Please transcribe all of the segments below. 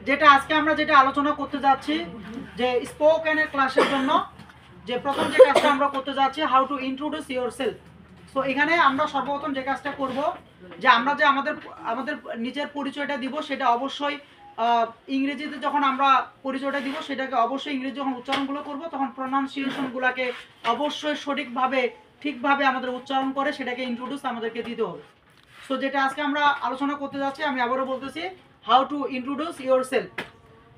যেটা আজকে আমরা যেটা আলোচনা করতে যাচ্ছি যে স্পোকেনের ক্লাসের জন্য যে প্রথম যে কাজটা আমরা করতে যাচ্ছি how to introduce yourself. So এখানে আমরা সর্বপ্রথম যে কাজটা করব যে আমরা যে আমাদের আমাদের নিজের পরিচয়টা দিব সেটা অবশ্যই ইংরেজিতে যখন আমরা পরিচয়টা দিব সেটাকে অবশ্যই ইংরেজি যখন উচ্চারণগুলো করব তখন প্রনাউন্সিয়েশনগুলোকে অবশ্যই সঠিকভাবে ঠিকভাবে আমাদের উচ্চারণ করে সেটাকে ইন্ট্রোডিউস আমাদেরকে দিতে হবে। সো যেটা আজকে আমরা আলোচনা করতে যাচ্ছি আমি আবারও বলতেছি হাউ টু ইন্ট্রোডিউস ইয়োরসেলফ।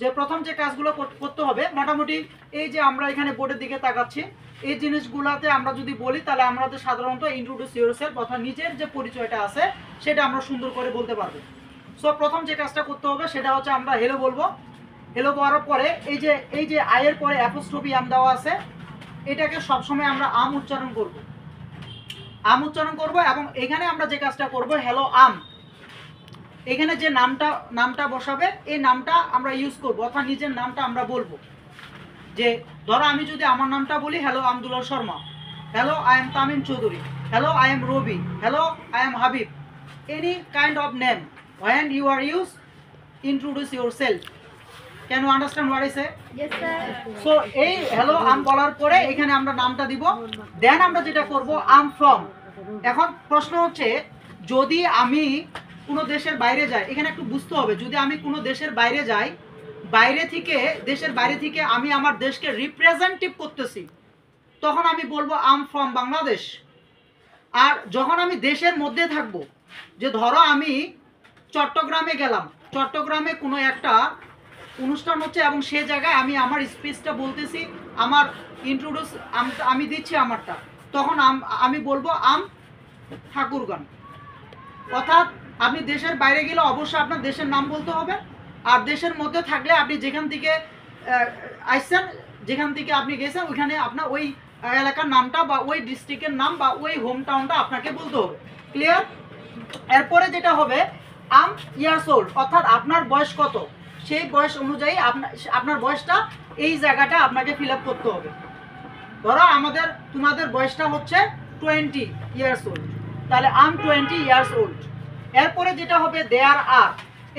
যে প্রথম যে কাজগুলো করতে হবে মোটামুটি এই যে আমরা এখানে বোর্ডের দিকে তাকাচ্ছি এই জিনিসগুলোতে আমরা যদি বলি তাহলে আমরা তো সাধারণত ইন্ট্রোডিউস ইয়োরসেলফ অর্থাৎ নিজের যে পরিচয়টা আছে সেটা আমরা সুন্দর করে বলতে পারবো। সো প্রথম যে কাজটা করতে হবে সেটা হচ্ছে আমরা হেলো বলবো। হেলো বলার পরে এই যে আয়ের পরে অ্যাপোস্ট্রফি আম দেওয়া আছে এটাকে সবসময় আমরা আম উচ্চারণ করব এবং এখানে আমরা যে কাজটা করব হ্যালো আম, এখানে যে নামটা বসাবে এই নামটা আমরা ইউজ করব অর্থাৎ নিজের নামটা আমরা বলবো। যে ধরো আমি যদি আমার নামটা বলি hello Abdullah Sharma, hello I am Tamim Chowdhury, hello I am Ravi, hello I am Habib, any kind of name when you are used introduce yourself. Can you understand what I say? Yes sir. So এই হ্যালো আম বলার পরে এখানে আমরা নামটা দিব, দেন আমরা যেটা করব আম ফ্রম। এখন প্রশ্ন হচ্ছে যদি আমি কোনো দেশের বাইরে যাই, এখানে একটু বুঝতে হবে, যদি আমি কোনো দেশের বাইরে যাই দেশের বাইরে থেকে আমি আমার দেশকে রিপ্রেজেন্টেটিভ করতেছি তখন আমি বলবো আম ফ্রম বাংলাদেশ। আর যখন আমি দেশের মধ্যে থাকবো, যে ধরো আমি চট্টগ্রামে গেলাম, চট্টগ্রামে কোনো একটা অনুষ্ঠান হচ্ছে এবং সে জায়গায় আমি আমার স্পিচটা বলতেছি, আমার ইন্ট্রোডিউস আমি দিচ্ছি আমারটা, তখন আমি বলবো আম ঠাকুরগান। অর্থাৎ আপনি দেশের বাইরে গেলে অবশ্যই আপনার দেশের নাম বলতে হবে, আর দেশের মধ্যে থাকলে আপনি যেখান থেকে আসছেন, যেখান থেকে আপনি গেছেন ওইখানে আপনার ওই এলাকার নামটা বা ওই ডিস্ট্রিক্টের নাম বা ওই হোম টাউনটা আপনাকে বলতে হবে। ক্লিয়ার? এরপরে যেটা হবে আম ইয়ার্স ওল্ড, অর্থাৎ আপনার বয়স কত সেই বয়স অনুযায়ী আপনার বয়সটা এই জায়গাটা আপনাকে ফিল আপ করতে হবে। ধরো তোমাদের বয়সটা হচ্ছে 20 ইয়ার্স ওল্ড, তাহলে আম 20 ইয়ার্স ওল্ড। এরপরে যেটা হবে দেয়ার আর,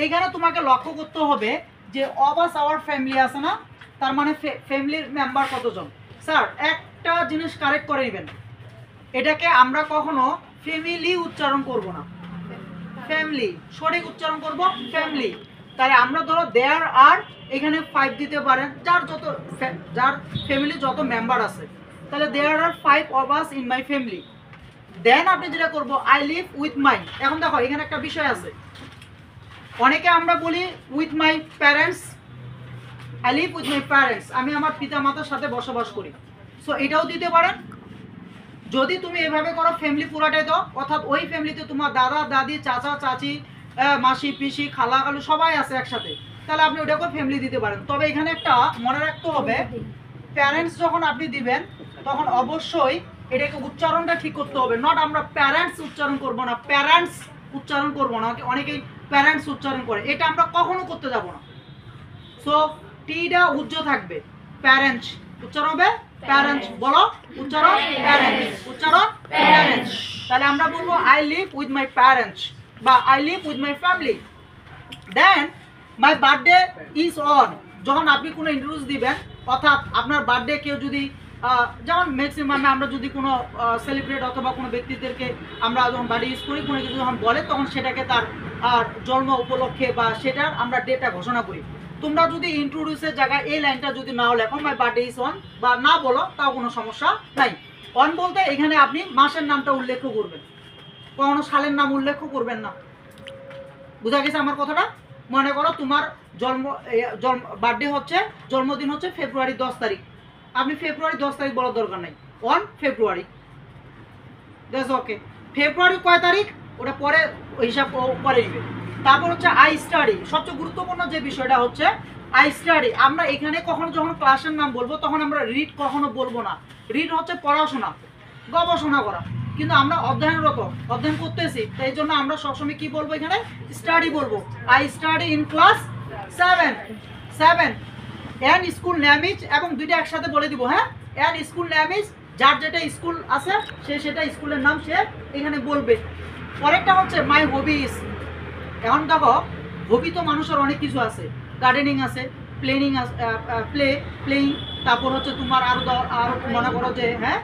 এইখানে তোমাকে লক্ষ্য করতে হবে যে অব আস আওয়ার ফ্যামিলি আছে না, তার মানে ফ্যামিলির মেম্বার কতজন। স্যার একটা জিনিস কারেক্ট করে নেবেন, এটাকে আমরা কখনো ফ্যামিলি উচ্চারণ করব না, ফ্যামিলি সঠিক উচ্চারণ করব ফ্যামিলি। তাহলে আমরা ধরো দেয়ার আর এখানে 5 দিতে পারেন, যার ফ্যামিলি যত মেম্বার আছে, তাহলে দেয়ার আর 5 of us in my family। দেন আপনি যেটা করব আই লিভ উইথ মাই। এখন দেখো এখানে একটা বিষয় আছে, অনেকে আমরা বলি with my parents, I live with my parents, আমি আমার পিতা মাতার সাথে বসবাস করি। সো এটাও দিতে পারেন। যদি তুমি এভাবে করো ফ্যামিলি পুরাটাই দাও, অর্থাৎ ওই ফ্যামিলিতে তোমার দাদা দাদি চাচা চাচি মাসি পিসি খালা খালু সবাই আছে একসাথে, তাহলে আপনি ওটাকে ফ্যামিলি দিতে পারেন। তবে এখানে একটা মনে রাখতে হবে, প্যারেন্টস যখন আপনি দিবেন তখন অবশ্যই এটাকে উচ্চারণটা ঠিক করতে হবে। নট আমরা প্যারেন্টস উচ্চারণ করব না, প্যারেন্টস উচ্চারণ করব না, অনেকেই প্যারেন্টস উচ্চারণ করে, এটা আমরা কখনো করতে যাব না। সো টিটা উজ্জ থাকবে, প্যারেন্টস উচ্চারণ হবে প্যারেন্টস, বলো উচ্চারণ প্যারেন্টস, উচ্চারণ প্যারেন্টস। তাহলে আমরা বলবো I live with my parents বা I live with my family. Then my birthday is on, যখন আপনি কোনো ইন্ট্রোডিউস দিবেন, অর্থাৎ আপনার বার্থডে কেউ যদি যেমন ম্যাক্সিমামে আমরা যদি কোনো সেলিব্রেট অথবা কোনো ব্যক্তিদেরকে আমরা যখন বার্থডে ইউজ করি, কোনো কিছু যখন বলে তখন সেটাকে তার জন্ম উপলক্ষে বা সেটার আমরা ডেটা ঘোষণা করি। তোমরা যদি ইন্ট্রোডিউসের জায়গায় এই লাইনটা যদি নাও লেখো মাই বার্থডে ইজ অন বা না বলো তাও কোনো সমস্যা নাই। অন বলতে এখানে আপনি মাসের নামটা উল্লেখ করবেন, কখনো সালের নাম উল্লেখ করবেন না। বুঝা গেছে আমার কথাটা? মনে করো তোমার বার্থডে হচ্ছে, জন্মদিন হচ্ছে ফেব্রুয়ারি 10 তারিখ, আপনি ফেব্রুয়ারি 10 তারিখ বলার দরকার নাই, অন ফেব্রুয়ারি, দ্যাটস ওকে। ফেব্রুয়ারি কয় তারিখ ওটা পরে হিসাব করে নেবে। তারপর হচ্ছে আই স্টাডি, সবচেয়ে গুরুত্বপূর্ণ যে বিষয়টা হচ্ছে আই স্টাডি। আমরা এখানে কখনো যখন ক্লাসের নাম বলবো তখন আমরা রিড কখনো বলবো না। রিড হচ্ছে পড়াশোনা গবেষণা করা, কিন্তু আমরা অধ্যয়ন করতেছি, তাই জন্য আমরা সবসময় কি বলবো এখানে স্টাডি বলবো। I study in class 7 and school name is, এবং দুইটা একসাথে বলে দিব, হ্যাঁ এন্ড স্কুল নেম ইজ, যার যেটা স্কুল আছে সে সেটা স্কুলের নাম সে এখানে বলবে। পরেরটা হচ্ছে মাই হবিস। এখন দেখো হবি তো মানুষের অনেক কিছু আছে, গার্ডেনিং আছে, প্লেনিং আছে, প্লেইং, তারপর হচ্ছে তোমার আরো মনে করো যে হ্যাঁ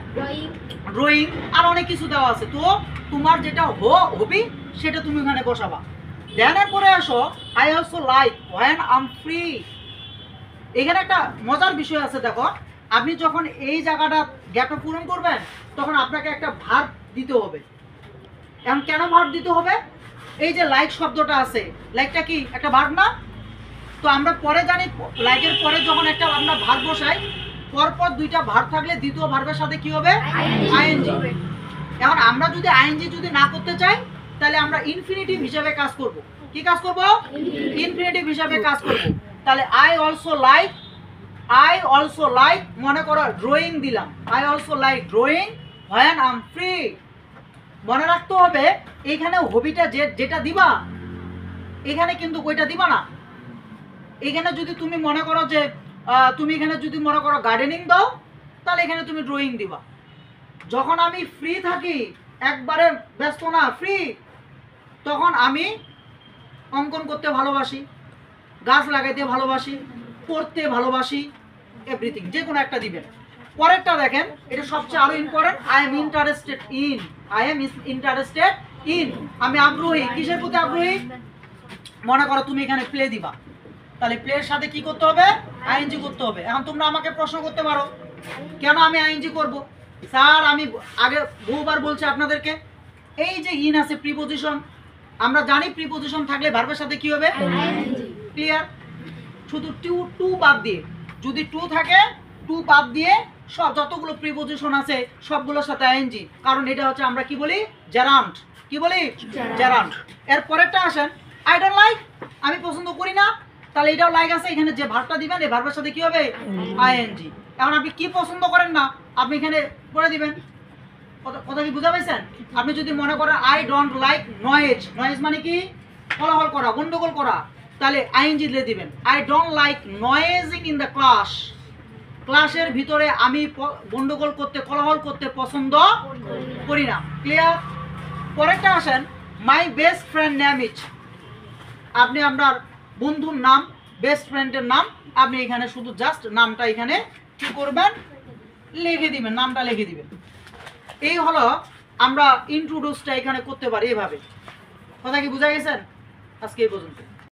ড্রয়িং, আর অনেক কিছু দেওয়া আছে। তো তোমার যেটা হবি সেটা তুমি ওখানে বসাবা। দেনের পরে আসো I also like when am free. এখানে একটা মজার বিষয় আছে, দেখো আপনি যখন এই জায়গাটা গ্যাপটা পূরণ করবেন তখন আপনাকে একটা ভার্ব দিতে হবে। এখন কেন ভার্ব দিতে হবে? এই যে লাইক শব্দটা আছে, লাইকটা কি একটা ভার্ব না? তো আমরা পরে জানি লাইকের পরে যখন একটা আমরা ভার্ব বসাই, পরপর দুইটা ভার্ব থাকলে দ্বিতীয় ভার্বের সাথে কি হবে? আইএনজি। এখন আমরা যদি আইএনজি যদি না করতে চাই তাহলে আমরা ইনফিনিটিভ হিসাবে কাজ করব। কি কাজ করব? ইনফিনিটিভ হিসাবে কাজ করব। তাহলে আই অলসো লাইক মনে করো ড্রয়িং দিলাম, I also like drawing when I am free. মনে রাখতে হবে এইখানে হবিটা যেটা দিবা এখানে কিন্তু ওইটা দিবা না। এখানে যদি তুমি মনে করো যে তুমি এখানে যদি মনে করো গার্ডেনিং দাও, তাহলে এখানে তুমি ড্রয়িং দিবা। যখন আমি ফ্রি থাকি, একবারে ব্যস্ত না, ফ্রি, তখন আমি অঙ্কন করতে ভালোবাসি, গাছ লাগাইতে ভালোবাসি, পড়তে ভালোবাসি, এভরিথিং যে কোনো একটা দিবেন। পরেরটা দেখেন, এটা সবচেয়ে আরো important, I am interested in. আমি আগ্রহী, কিসের প্রতি আগ্রহী? মনে করো তুমি এখানে প্লে দিবা, তাহলে প্লের সাথে কি করতে হবে? আইএনজি করতে হবে। এখন তোমরা আমাকে প্রশ্ন করতে পারো কেন আমি আইএনজি করব? স্যার আমি আগে বহুবার বলছি আপনাদেরকে, এই যে ইন আছে প্রিপজিশন, আমরা জানি প্রিপজিশন থাকলে ভার্বের সাথে কি হবে? ক্লিয়ার? শুধু টু বাদ দিয়ে, যদি টু থাকে টু বাদ দিয়ে সব যতগুলো প্রিপজিশন আছে সবগুলোর সাথে আইএনজি, কারণ এটা হচ্ছে আমরা কি বলি? জেরান্ড। কি বলি? জেরান্ড। এর পরেরটা আসেন, আই ডোন্ট লাইক, আমি পছন্দ করি না, তাহলে এটাও লাইক আছে, এখানে যে ভার্বটা দিবেন এই ভার্বের সাথে কি হবে? আইএনজি। এখন আপনি কি পছন্দ করেন না আপনি এখানে করে দিবেন। কথা কি বুঝা পাইছেন? আপনি যদি মনে করেন I don't like noise, noise মানে কি? কোলাহল করা, গন্ডগোল করা, তাহলে আইএনজি দিয়ে দিবেন। I don't like noising in the class, ক্লাসের ভিতরে আমি গন্ডগোল করতে, কোলাহল করতে পছন্দ করি না। ক্লিয়ার? পরেরটা আসেন, my best friend name is, আপনি আপনার বন্ধুর নাম, বেস্ট ফ্রেন্ডের নাম, আপনি এখানে শুধু জাস্ট নামটা এখানে কি করবেন? লিখে দিবেন, নামটা লিখে দিবেন। এই হলো আমরা ইন্ট্রোডিউসটা এখানে করতে পারি এভাবে। কথা কি বুঝা গেছেন? আজকে এই পর্যন্ত।